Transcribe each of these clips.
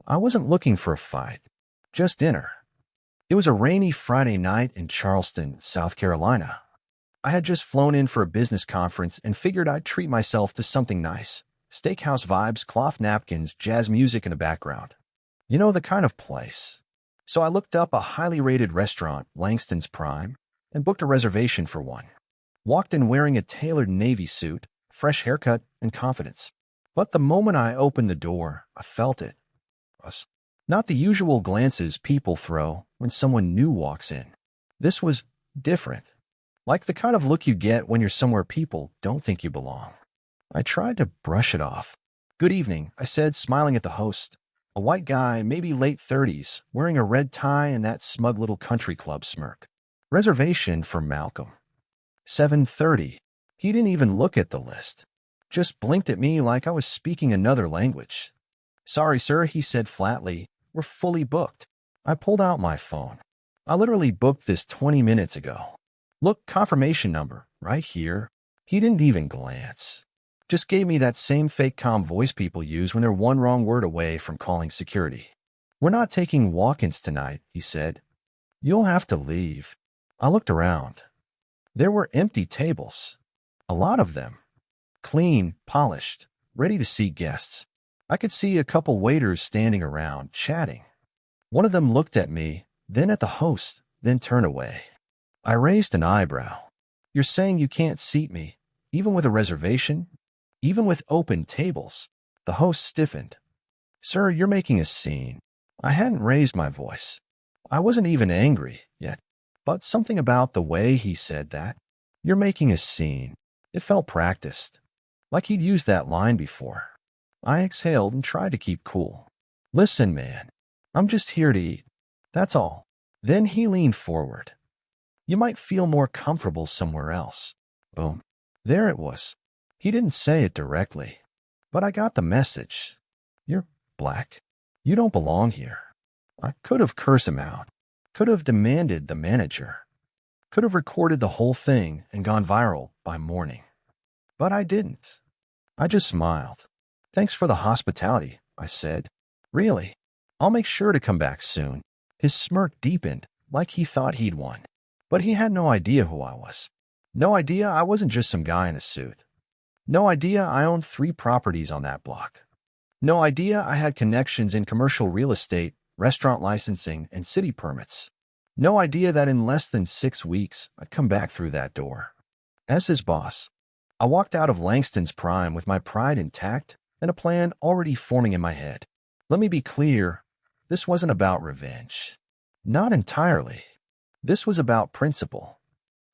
I wasn't looking for a fight, just dinner. It was a rainy Friday night in Charleston, South Carolina. I had just flown in for a business conference and figured I'd treat myself to something nice. Steakhouse vibes, cloth napkins, jazz music in the background. You know, the kind of place. So I looked up a highly rated restaurant, Langston's Prime, and booked a reservation for one. Walked in wearing a tailored navy suit, fresh haircut, and confidence. But the moment I opened the door, I felt it. Was not the usual glances people throw when someone new walks in. This was different. Like the kind of look you get when you're somewhere people don't think you belong. I tried to brush it off. "Good evening," I said, smiling at the host. A white guy, maybe late 30s, wearing a red tie and that smug little country club smirk. "Reservation for Malcolm. 7:30. He didn't even look at the list. Just blinked at me like I was speaking another language. "Sorry, sir," he said flatly. "We're fully booked." I pulled out my phone. "I literally booked this 20 minutes ago. Look, confirmation number, right here." He didn't even glance. Just gave me that same fake calm voice people use when they're one wrong word away from calling security. "We're not taking walk-ins tonight," he said. "You'll have to leave." I looked around. There were empty tables. A lot of them. Clean, polished, ready to seat guests. I could see a couple waiters standing around, chatting. One of them looked at me, then at the host, then turned away. I raised an eyebrow. "You're saying you can't seat me, even with a reservation? Even with open tables?" The host stiffened. "Sir, you're making a scene." I hadn't raised my voice. I wasn't even angry yet. But something about the way he said that, "You're making a scene," it felt practiced. Like he'd used that line before. I exhaled and tried to keep cool. "Listen, man, I'm just here to eat. That's all." Then he leaned forward. "You might feel more comfortable somewhere else." Boom. There it was. He didn't say it directly, but I got the message. "You're black. You don't belong here." I could have cursed him out. Could have demanded the manager. Could have recorded the whole thing and gone viral by morning. But I didn't. I just smiled. "Thanks for the hospitality," I said. "Really. I'll make sure to come back soon." His smirk deepened, like he thought he'd won. But he had no idea who I was. No idea I wasn't just some guy in a suit. No idea I owned 3 properties on that block. No idea I had connections in commercial real estate, restaurant licensing, and city permits. No idea that in less than 6 weeks, I'd come back through that door. As his boss, I walked out of Langston's Prime with my pride intact and a plan already forming in my head. Let me be clear, this wasn't about revenge. Not entirely. This was about principle.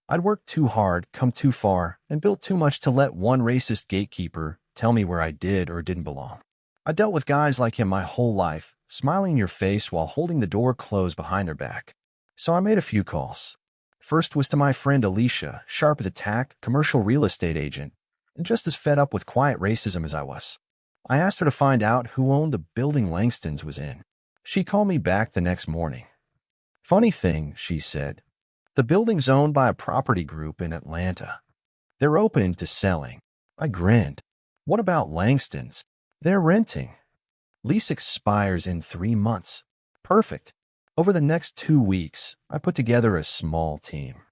I'd worked too hard, come too far, and built too much to let one racist gatekeeper tell me where I did or didn't belong. I dealt with guys like him my whole life, smiling in your face while holding the door closed behind their back. So I made a few calls. First was to my friend Alicia, sharp as a tack, commercial real estate agent, and just as fed up with quiet racism as I was. I asked her to find out who owned the building Langston's was in. She called me back the next morning. "Funny thing," she said. "The building's owned by a property group in Atlanta. They're open to selling." I grinned. "What about Langston's?" "They're renting. Lease expires in 3 months." Perfect. Over the next 2 weeks, I put together a small team.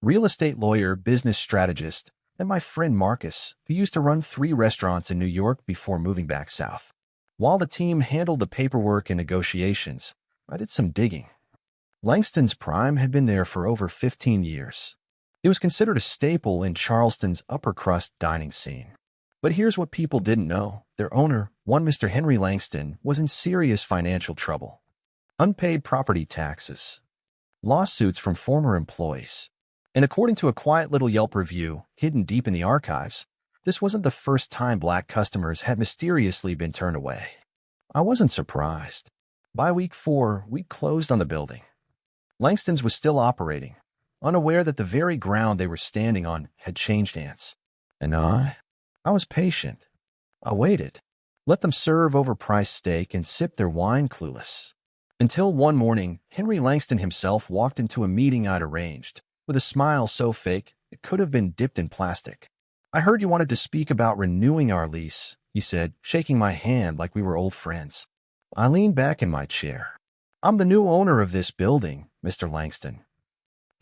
Real estate lawyer, business strategist, and my friend Marcus, who used to run 3 restaurants in New York before moving back south. While the team handled the paperwork and negotiations, I did some digging. Langston's Prime had been there for over 15 years. It was considered a staple in Charleston's upper-crust dining scene. But here's what people didn't know. Their owner, one Mr. Henry Langston, was in serious financial trouble. Unpaid property taxes, lawsuits from former employees. And according to a quiet little Yelp review hidden deep in the archives, this wasn't the first time black customers had mysteriously been turned away. I wasn't surprised. By week 4, we closed on the building. Langston's was still operating, unaware that the very ground they were standing on had changed hands. And I was patient. I waited, let them serve overpriced steak and sip their wine clueless. Until one morning, Henry Langston himself walked into a meeting I'd arranged, with a smile so fake it could have been dipped in plastic. "I heard you wanted to speak about renewing our lease," he said, shaking my hand like we were old friends. I leaned back in my chair. I'm the new owner of this building, Mr. Langston.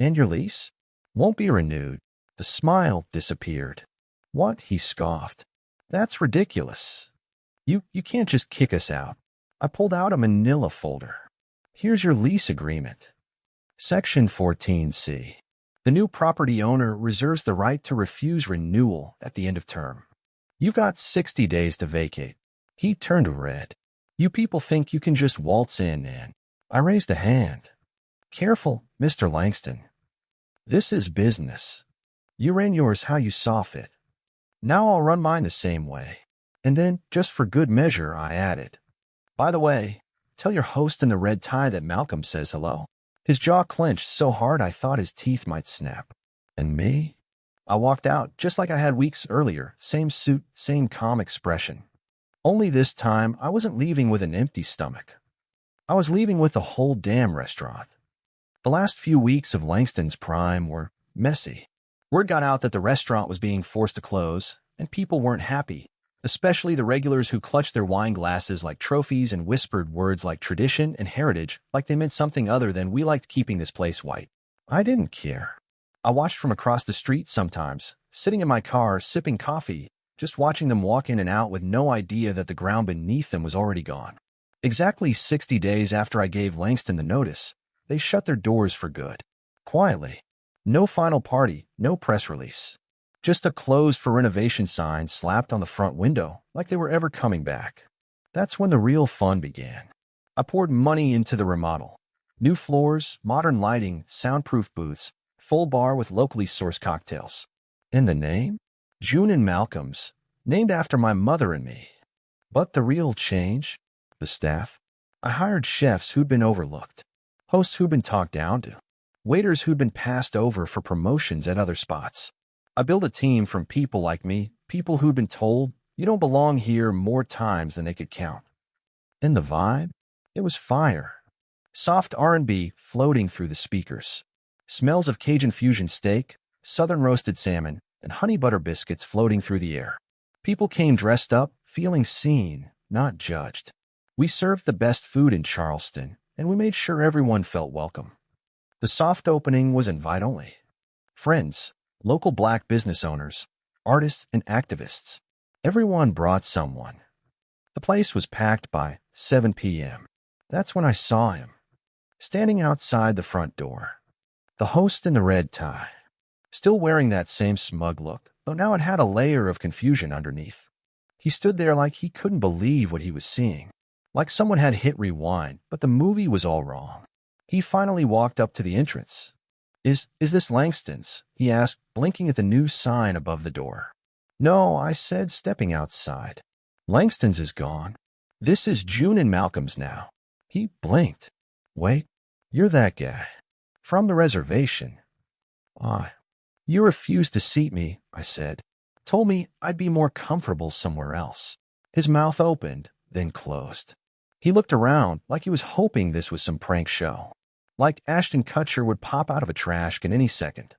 And your lease? Won't be renewed. The smile disappeared. What? He scoffed. That's ridiculous. You can't just kick us out. I pulled out a manila folder. Here's your lease agreement. Section 14C. The new property owner reserves the right to refuse renewal at the end of term. You've got 60 days to vacate. He turned red. You people think you can just waltz in and... I raised a hand. Careful, Mr. Langston. This is business. You ran yours how you saw fit. Now I'll run mine the same way. And then, just for good measure, I added. By the way, tell your host in the red tie that Malcolm says hello. His jaw clenched so hard I thought his teeth might snap. And me? I walked out just like I had weeks earlier, same suit, same calm expression. Only this time, I wasn't leaving with an empty stomach. I was leaving with the whole damn restaurant. The last few weeks of Langston's prime were messy. Word got out that the restaurant was being forced to close, and people weren't happy, especially the regulars who clutched their wine glasses like trophies and whispered words like tradition and heritage like they meant something other than we liked keeping this place white. I didn't care. I watched from across the street sometimes, sitting in my car, sipping coffee, just watching them walk in and out with no idea that the ground beneath them was already gone. Exactly 60 days after I gave Langston the notice, they shut their doors for good. Quietly. No final party, no press release. Just a closed for renovation sign slapped on the front window, like they were ever coming back. That's when the real fun began. I poured money into the remodel. New floors, modern lighting, soundproof booths, full bar with locally sourced cocktails. And the name? June and Malcolm's, named after my mother and me. But the real change? The staff? I hired chefs who'd been overlooked, hosts who'd been talked down to, waiters who'd been passed over for promotions at other spots. I built a team from people like me, people who'd been told, you don't belong here more times than they could count. And the vibe? It was fire. Soft R&B floating through the speakers. Smells of Cajun fusion steak, southern roasted salmon, and honey butter biscuits floating through the air. People came dressed up, feeling seen, not judged. We served the best food in Charleston, and we made sure everyone felt welcome. The soft opening was invite-only. Friends, local black business owners, artists, and activists. Everyone brought someone. The place was packed by 7 p.m. That's when I saw him, standing outside the front door. The host in the red tie, still wearing that same smug look, though now it had a layer of confusion underneath. He stood there like he couldn't believe what he was seeing, like someone had hit rewind, but the movie was all wrong. He finally walked up to the entrance. Is this Langston's? He asked, blinking at the new sign above the door. No, I said, stepping outside. Langston's is gone. This is June and Malcolm's now. He blinked. Wait, you're that guy. From the reservation. You refused to seat me, I said. Told me I'd be more comfortable somewhere else. His mouth opened, then closed. He looked around like he was hoping this was some prank show. Like Ashton Kutcher would pop out of a trash can any second.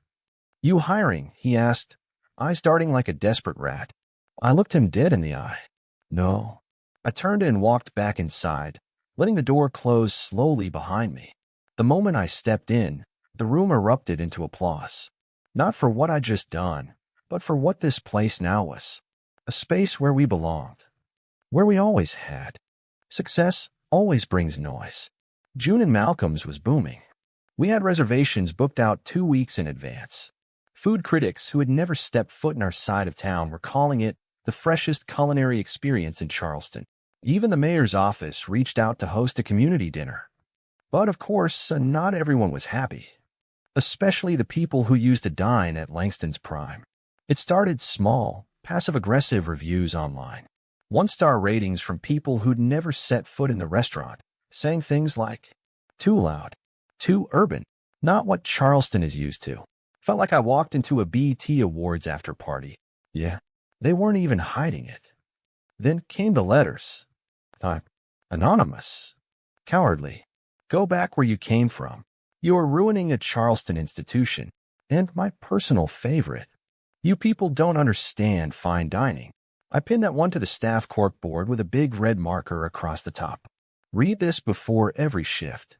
You hiring? He asked, eyes darting like a desperate rat. I looked him dead in the eye. No. I turned and walked back inside, letting the door close slowly behind me. The moment I stepped in, the room erupted into applause. Not for what I'd just done, but for what this place now was. A space where we belonged. Where we always had. Success always brings noise. June and Malcolm's was booming. We had reservations booked out 2 weeks in advance. Food critics who had never stepped foot in our side of town were calling it the freshest culinary experience in Charleston. Even the mayor's office reached out to host a community dinner. But of course, not everyone was happy. Especially the people who used to dine at Langston's Prime. It started small, passive-aggressive reviews online. 1-star ratings from people who'd never set foot in the restaurant, saying things like, too loud, too urban, not what Charleston is used to. Felt like I walked into a BET Awards after party. Yeah, they weren't even hiding it. Then came the letters. Anonymous. Cowardly. Go back where you came from. You are ruining a Charleston institution. And my personal favorite. You people don't understand fine dining. I pinned that one to the staff corkboard with a big red marker across the top. Read this before every shift,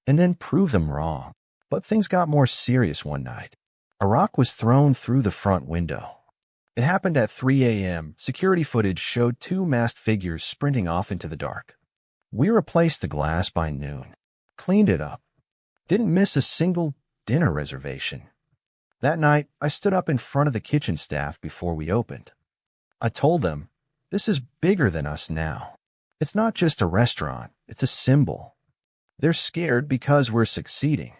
and then prove them wrong. But things got more serious one night. A rock was thrown through the front window. It happened at 3 a.m. Security footage showed two masked figures sprinting off into the dark. We replaced the glass by noon, cleaned it up, didn't miss a single dinner reservation. That night, I stood up in front of the kitchen staff before we opened. I told them, this is bigger than us now. It's not just a restaurant, it's a symbol. They're scared because we're succeeding.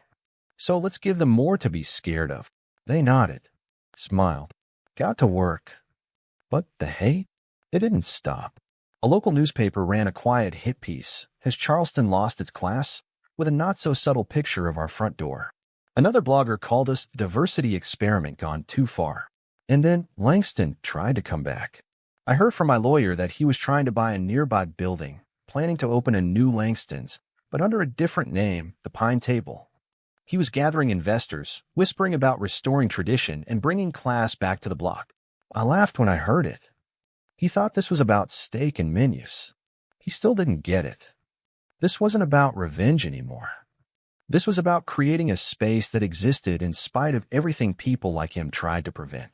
So let's give them more to be scared of. They nodded, smiled, got to work. But the hate? It didn't stop. A local newspaper ran a quiet hit piece, Has Charleston Lost Its Class? With a not-so-subtle picture of our front door. Another blogger called us a diversity experiment gone too far. And then Langston tried to come back. I heard from my lawyer that he was trying to buy a nearby building, planning to open a new Langston's, but under a different name, the Pine Table. He was gathering investors, whispering about restoring tradition and bringing class back to the block. I laughed when I heard it. He thought this was about steak and menus. He still didn't get it. This wasn't about revenge anymore. This was about creating a space that existed in spite of everything people like him tried to prevent.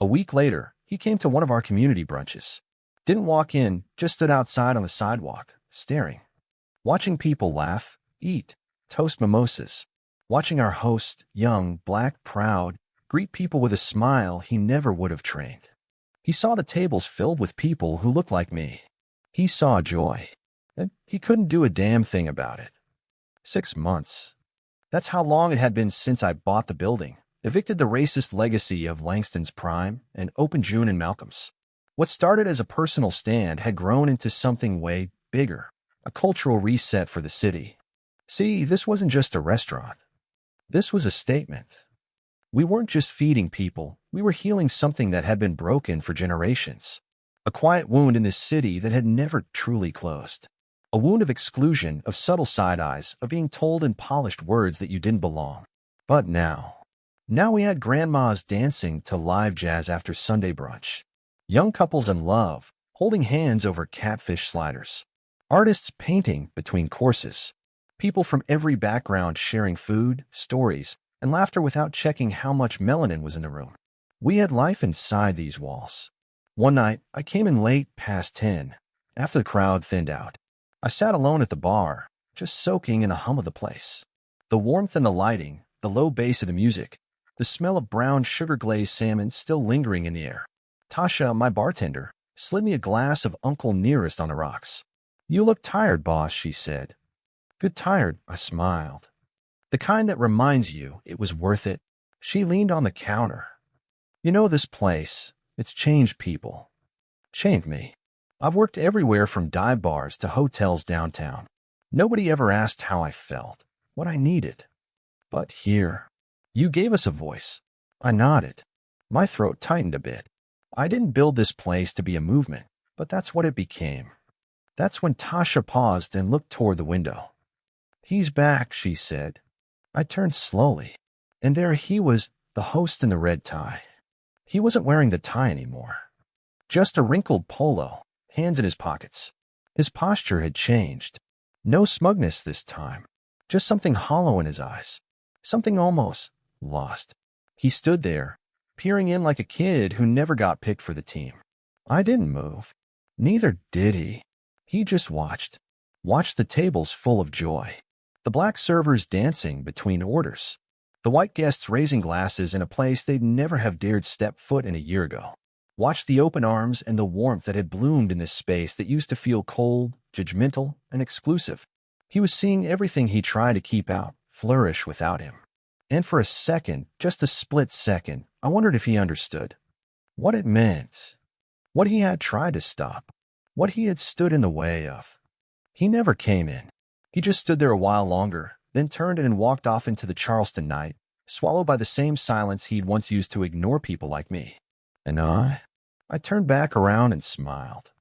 A week later, he came to one of our community brunches. Didn't walk in, just stood outside on the sidewalk, staring. Watching people laugh, eat, toast mimosas. Watching our host, young, black, proud, greet people with a smile he never would have trained. He saw the tables filled with people who looked like me. He saw joy, and he couldn't do a damn thing about it. 6 months. That's how long it had been since I bought the building, evicted the racist legacy of Langston's Prime, and opened June and Malcolm's. What started as a personal stand had grown into something way bigger, a cultural reset for the city. See, this wasn't just a restaurant. This was a statement. We weren't just feeding people, we were healing something that had been broken for generations. A quiet wound in this city that had never truly closed. A wound of exclusion, of subtle side-eyes, of being told in polished words that you didn't belong. But now we had grandmas dancing to live jazz after Sunday brunch. Young couples in love, holding hands over catfish sliders. Artists painting between courses. People from every background sharing food, stories, and laughter without checking how much melanin was in the room. We had life inside these walls. One night, I came in late past 10, after the crowd thinned out. I sat alone at the bar, just soaking in the hum of the place. The warmth and the lighting, the low bass of the music, the smell of brown sugar-glazed salmon still lingering in the air. Tasha, my bartender, slid me a glass of Uncle Nearest on the rocks. "You look tired, boss," she said. "Good tired," I smiled. "The kind that reminds you it was worth it." She leaned on the counter. "You know this place, it's changed people. Changed me. I've worked everywhere from dive bars to hotels downtown. Nobody ever asked how I felt, what I needed. But here, you gave us a voice." I nodded. My throat tightened a bit. I didn't build this place to be a movement, but that's what it became. That's when Tasha paused and looked toward the window. "He's back," she said. I turned slowly, and there he was, the host in the red tie. He wasn't wearing the tie anymore. Just a wrinkled polo, hands in his pockets. His posture had changed. No smugness this time, just something hollow in his eyes, something almost lost. He stood there, peering in like a kid who never got picked for the team. I didn't move. Neither did he. He just watched the tables full of joy. The black servers dancing between orders. The white guests raising glasses in a place they'd never have dared step foot in a year ago. Watched the open arms and the warmth that had bloomed in this space that used to feel cold, judgmental, and exclusive. He was seeing everything he tried to keep out flourish without him. And for a second, just a split second, I wondered if he understood. What it meant. What he had tried to stop. What he had stood in the way of. He never came in. He just stood there a while longer, then turned and walked off into the Charleston night, swallowed by the same silence he'd once used to ignore people like me. And I turned back around and smiled.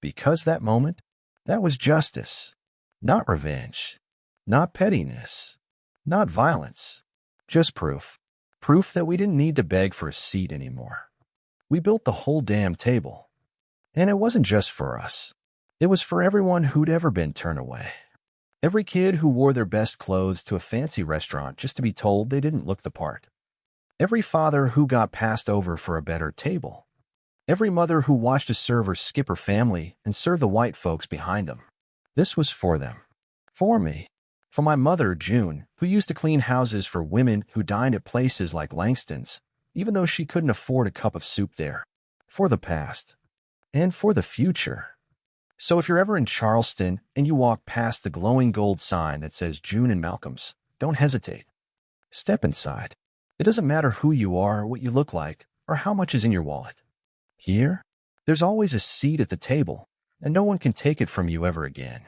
Because that moment, that was justice. Not revenge. Not pettiness. Not violence. Just proof. Proof that we didn't need to beg for a seat anymore. We built the whole damn table. And it wasn't just for us. It was for everyone who'd ever been turned away. Every kid who wore their best clothes to a fancy restaurant just to be told they didn't look the part. Every father who got passed over for a better table. Every mother who watched a server skip her family and serve the white folks behind them. This was for them. For me. For my mother, June, who used to clean houses for women who dined at places like Langston's, even though she couldn't afford a cup of soup there. For the past. And for the future. So if you're ever in Charleston and you walk past the glowing gold sign that says June and Malcolm's, don't hesitate. Step inside. It doesn't matter who you are, what you look like, or how much is in your wallet. Here, there's always a seat at the table, and no one can take it from you ever again.